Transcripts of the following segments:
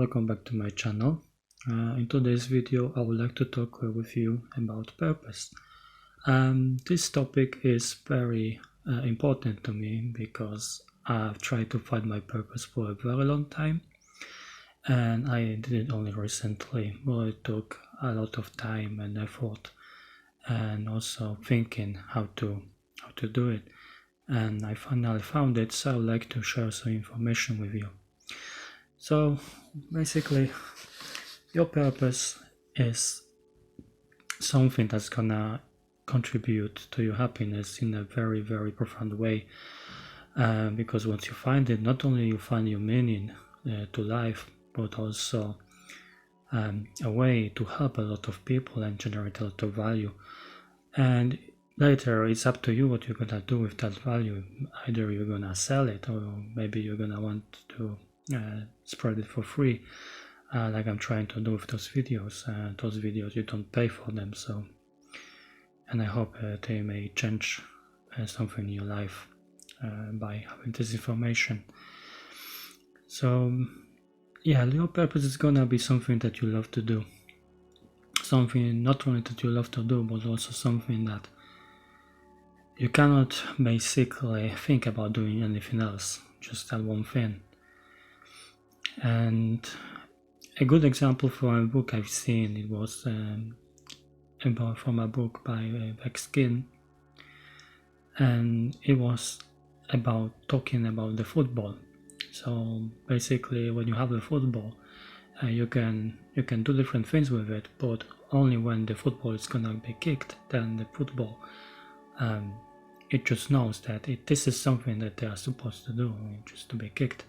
welcome back to my channel. In today's video I would like to talk with you about purpose. This topic is very important to me because I've tried to find my purpose for a very long time, and I did it only recently. Well, it took a lot of time and effort and also thinking how to do it, and I finally found it, so I would like to share some information with you. So basically, your purpose is something that's gonna contribute to your happiness in a very, very profound way, because once you find it, not only you find your meaning to life, but also a way to help a lot of people and generate a lot of value. And later it's up to you what you're gonna do with that value. Either you're gonna sell it, or maybe you're gonna want to spread it for free, like I'm trying to do with those videos. Those videos, you don't pay for them, so, and I hope they may change something in your life by having this information. So yeah, your purpose is gonna be something that you love to do, something not only that you love to do, but also something that you cannot basically think about doing anything else, just that one thing. And a good example from a book I've seen, it was from a book by Skin, and it was about talking about the football. So basically, when you have the football, you can do different things with it, but only when the football is gonna be kicked, then the football it just knows that this is something that they are supposed to do, just to be kicked.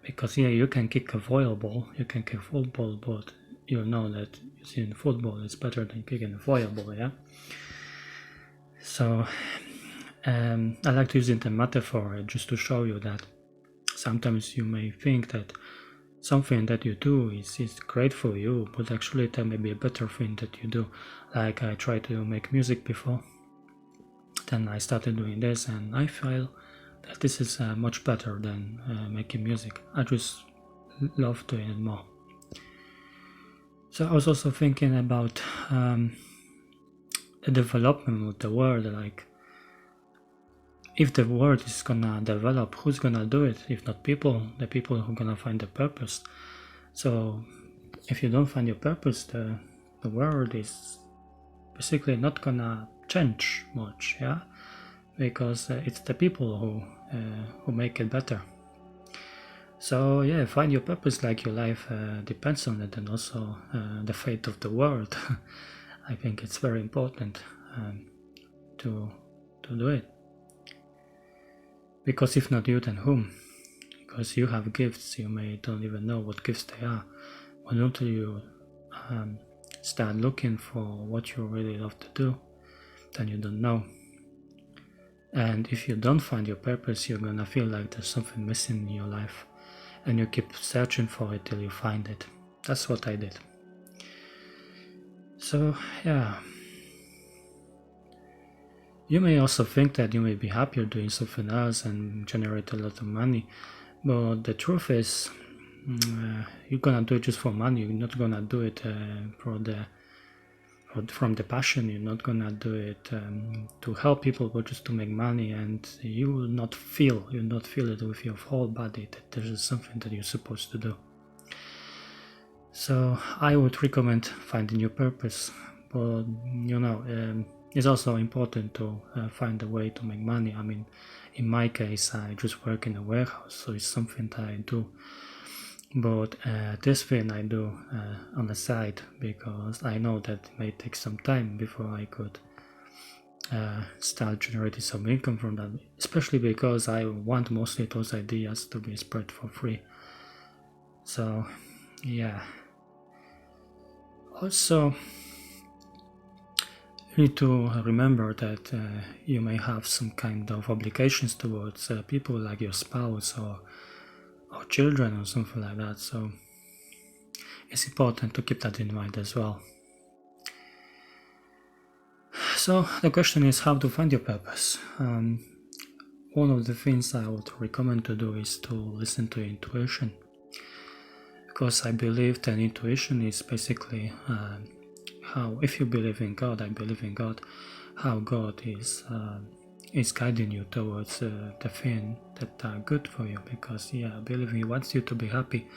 Because yeah, you can kick a volleyball, you can kick football, but you know that using football is better than kicking a volleyball, yeah? So I like to use it as a metaphor just to show you that sometimes you may think that something that you do is great for you, but actually there may be a better thing that you do. Like I tried to make music before, then I started doing this, and I feel that this is much better than making music. I just love doing it more. So I was also thinking about the development of the world. Like, if the world is gonna develop, who's gonna do it if not people? The people who are gonna find the purpose. So if you don't find your purpose, the world is basically not gonna change much, yeah, because it's the people who make it better. So yeah, find your purpose, like your life depends on it, and also the fate of the world. I think it's very important to do it, because if not you, then whom? Because you have gifts, you may don't even know what gifts they are, but until you start looking for what you really love to do, then you don't know. And if you don't find your purpose, you're gonna feel like there's something missing in your life, and you keep searching for it till you find it. That's what I did. So yeah, you may also think that you may be happier doing something else and generate a lot of money, but the truth is you're gonna do it just for money. You're not gonna do it from the passion. You're not gonna do it to help people, but just to make money, and you will not feel it with your whole body that there is something that you're supposed to do. So I would recommend finding your purpose, but you know, it's also important to find a way to make money. I mean, in my case, I just work in a warehouse, so it's something that I do. But this thing I do on the side, because I know that it may take some time before I could start generating some income from that, especially because I want mostly those ideas to be spread for free. So yeah, also you need to remember that you may have some kind of obligations towards people, like your spouse or children or something like that, so it's important to keep that in mind as well. So the question is how to find your purpose. One of the things I would recommend to do is to listen to intuition, because I believe that intuition is basically how, if you believe in God, I believe in God, how God is guiding you towards the thing that are good for you, because I believe He wants you to be happy,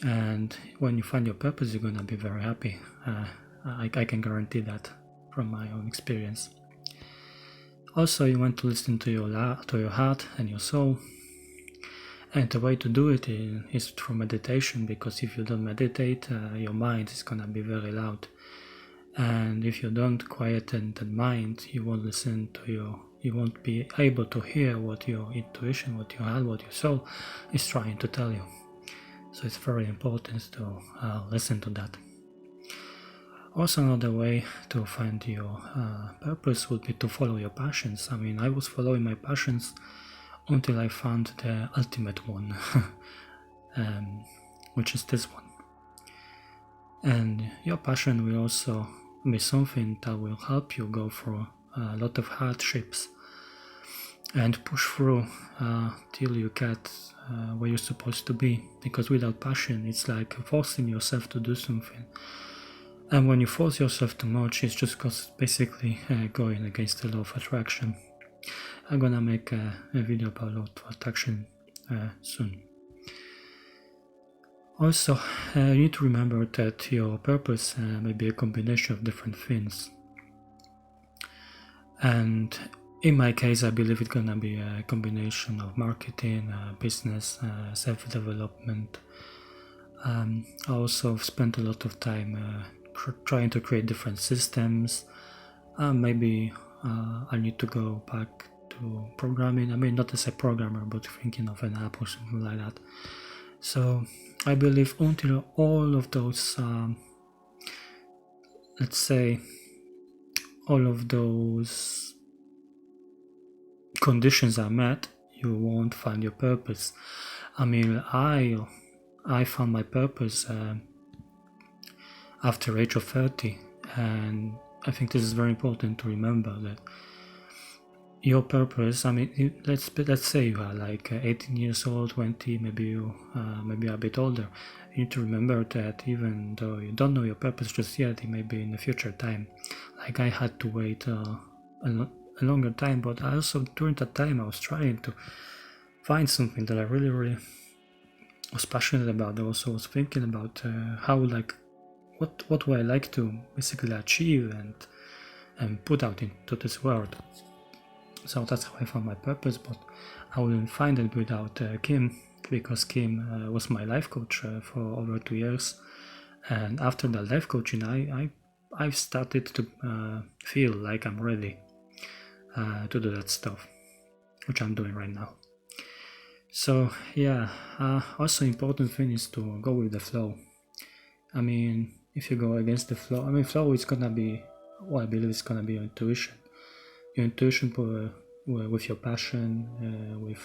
and when you find your purpose, you're gonna be very happy. I can guarantee that from my own experience. Also, you want to listen to your heart and your soul, and the way to do it is through meditation, because if you don't meditate, your mind is gonna be very loud, and if you don't quieten the mind, you won't listen to you won't be able to hear what your intuition, what your heart, what your soul is trying to tell you. So it's very important to listen to that. Also, another way to find your purpose would be to follow your passions. I mean, I was following my passions until I found the ultimate one, which is this one. And your passion will also be something that will help you go through a lot of hardships and push through till you get where you're supposed to be. Because without passion, it's like forcing yourself to do something. And when you force yourself too much, it's just basically going against the law of attraction. I'm gonna make a video about law of attraction soon. Also, you need to remember that your purpose may be a combination of different things. And in my case, I believe it's gonna be a combination of marketing, business, self-development. I also spent a lot of time trying to create different systems. Maybe I need to go back to programming. I mean, not as a programmer, but thinking of an app or something like that. So I believe until all of those, let's say, all of those conditions are met, you won't find your purpose. I mean, I found my purpose after age of 30, and I think this is very important to remember that your purpose, I mean, let's say you are like 18 years old, 20, maybe a bit older. You need to remember that even though you don't know your purpose just yet, it may be in the future time. Like I had to wait a longer time, but also during that time I was trying to find something that I really was passionate about. I also was thinking about how, like, what would I like to basically achieve and put out into this world. So that's how I found my purpose, but I wouldn't find it without Kim, because Kim was my life coach for over 2 years. And after that life coaching, I started to feel like I'm ready to do that stuff, which I'm doing right now. So also important thing is to go with the flow. I mean, if you go against the flow, I mean, flow is gonna be, I believe it's gonna be your intuition. Your intuition with your passion, with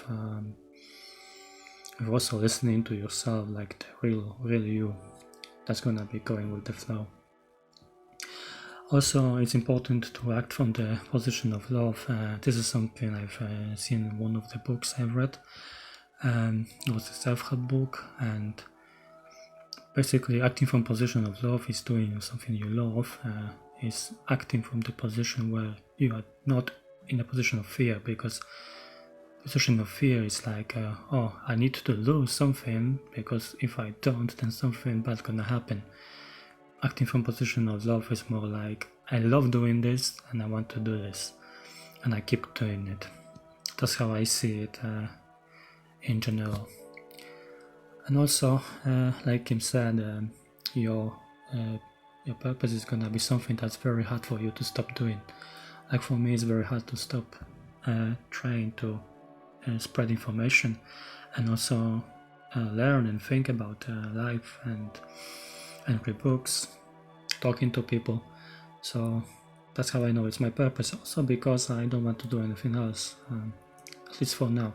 also listening to yourself, like the real you. That's gonna be going with the flow. Also, it's important to act from the position of love. This is something I've seen in one of the books I've read. It was a self-help book, and basically acting from position of love is doing something you love, is acting from the position where you are not in a position of fear, because position of fear is like, I need to lose something, because if I don't, then something bad's gonna happen. Acting from position of love is more like, I love doing this and I want to do this, and I keep doing it. That's how I see it in general. And also, like Kim said, your purpose is gonna be something that's very hard for you to stop doing. Like for me, it's very hard to stop trying to spread information, and also learn and think about life, and read books, talking to people. So that's how I know it's my purpose. Also because I don't want to do anything else, at least for now.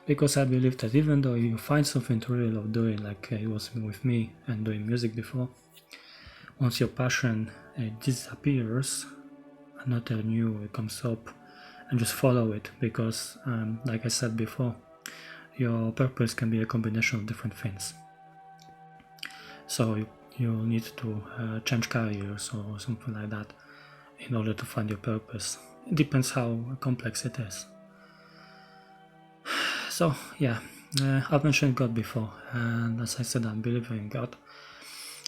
Because I believe that even though you find something to really love doing, like it was with me and doing music before, once your passion disappears, another new comes up, and just follow it, because like I said before, your purpose can be a combination of different things. So you need to change careers or something like that in order to find your purpose. It depends how complex it is. So yeah, I've mentioned God before, and as I said, I'm believing in God.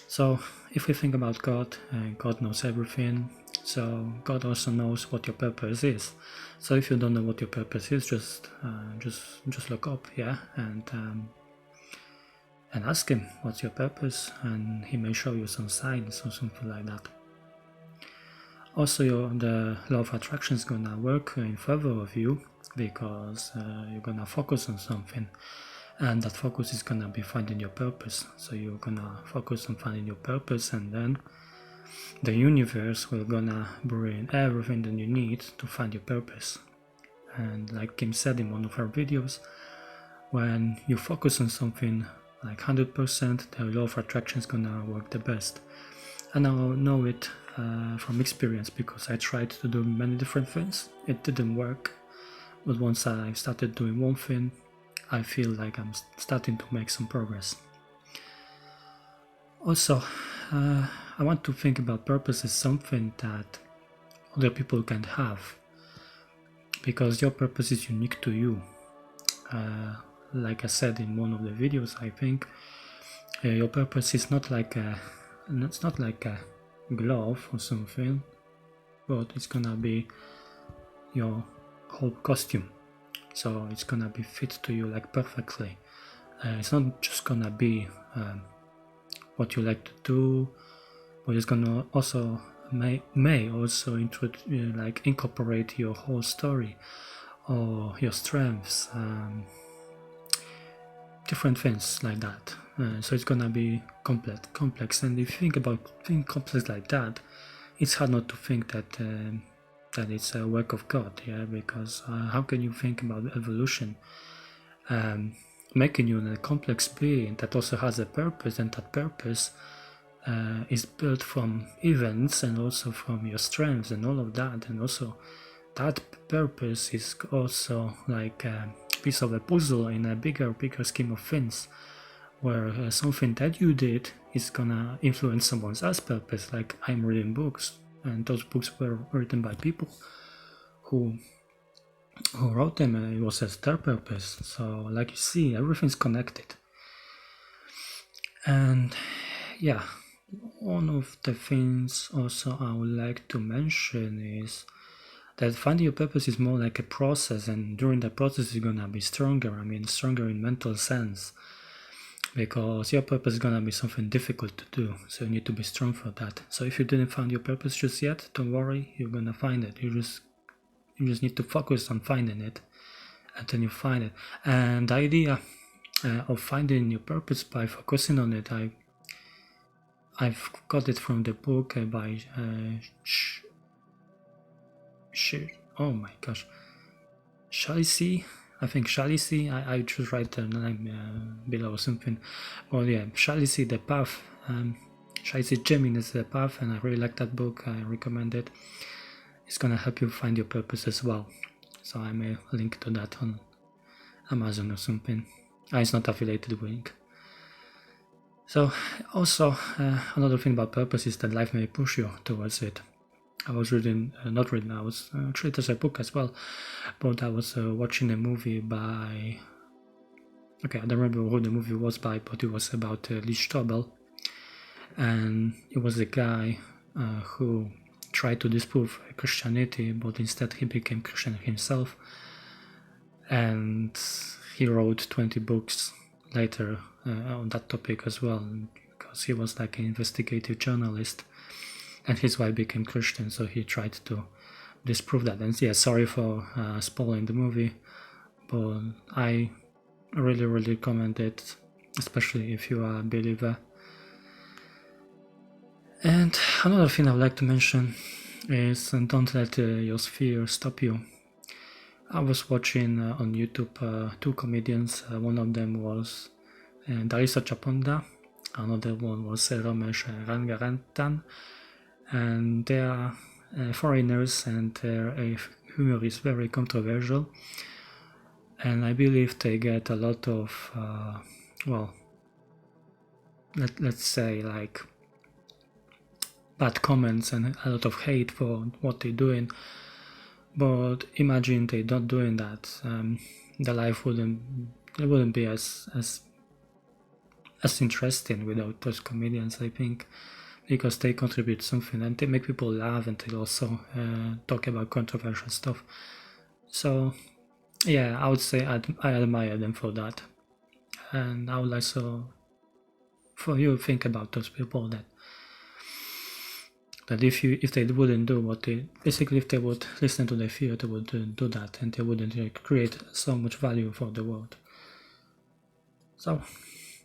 So if we think about God, God knows everything. So God also knows what your purpose is. So if you don't know what your purpose is, just look up, yeah, and ask Him what's your purpose, and He may show you some signs or something like that. Also, the law of attraction is gonna work in favor of you because you're gonna focus on something, and that focus is gonna be finding your purpose. So you're gonna focus on finding your purpose, and then the universe will gonna bring everything that you need to find your purpose. And like Kim said in one of her videos, when you focus on something like 100%, the law of attraction is gonna work the best. And I know it from experience because I tried to do many different things. It didn't work, but once I started doing one thing, I feel like I'm starting to make some progress. Also, I want to think about purpose as something that other people can't have, because your purpose is unique to you. Like I said in one of the videos, I think your purpose is not like a glove or something, but it's gonna be your whole costume. So it's gonna be fit to you like perfectly. It's not just gonna be what you like to do, but it's gonna also may also incorporate your whole story or your strengths, different things like that. So it's gonna be complex. And if you think about things complex like that, it's hard not to think that it's a work of God, yeah. Because how can you think about evolution, making you a complex being that also has a purpose, and that purpose is built from events and also from your strengths and all of that, and also that purpose is also like a piece of a puzzle in a bigger scheme of things, where something that you did is gonna influence someone else's purpose. Like I'm reading books, and those books were written by people who wrote them, and it was as their purpose. So like you see, everything's connected. And yeah, one of the things also I would like to mention is that finding your purpose is more like a process, and during that process you're gonna be stronger. I mean, stronger in mental sense, because your purpose is gonna be something difficult to do, so you need to be strong for that. So if you didn't find your purpose just yet, don't worry, you're gonna find it. You just need to focus on finding it, and then you find it. And the idea of finding your purpose by focusing on it, I've got it from the book by oh my gosh, Shlyce, I think Shlyce, I just write the name below or something. Well, yeah, Shlyce, The Path, Shlyce Jimenez, The Path, and I really like that book. I recommend it. It's gonna help you find your purpose as well. So I may link to that on Amazon or something. It's not affiliated with link. So also another thing about purpose is that life may push you towards it. I was reading, I was treated as a book as well, but I was watching a movie by, okay, I don't remember who the movie was by, but it was about Lee Strobel, and it was a guy who tried to disprove Christianity, but instead he became Christian himself, and he wrote 20 books later on that topic as well, because he was like an investigative journalist, and his wife became Christian, so he tried to disprove that. And yeah, sorry for spoiling the movie, but I really recommend it, especially if you are a believer. And another thing I would like to mention is don't let your fear stop you. I was watching on YouTube two comedians. One of them was Darisa Chaponda, another one was Ramesh Rangarantan, and they are foreigners, and their humor is very controversial, and I believe they get a lot of let's say like bad comments and a lot of hate for what they're doing. But imagine they're not doing that. The life wouldn't be as interesting without those comedians, I think, because they contribute something and they make people laugh, and they also talk about controversial stuff. So yeah, I would say I admire them for that. And I would also for you think about those people that if they wouldn't do what they basically, if they would listen to their fear, they wouldn't do that, and they wouldn't create so much value for the world. So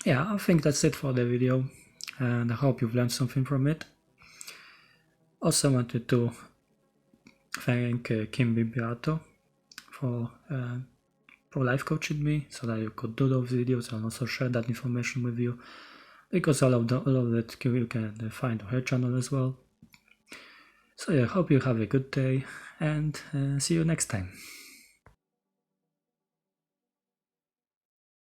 yeah, I think that's it for the video, and I hope you've learned something from it. Also wanted to thank Kim Bibiato for life coaching me, so that you could do those videos and also share that information with you, because all of it you can find on her channel as well. So yeah, hope you have a good day, and see you next time.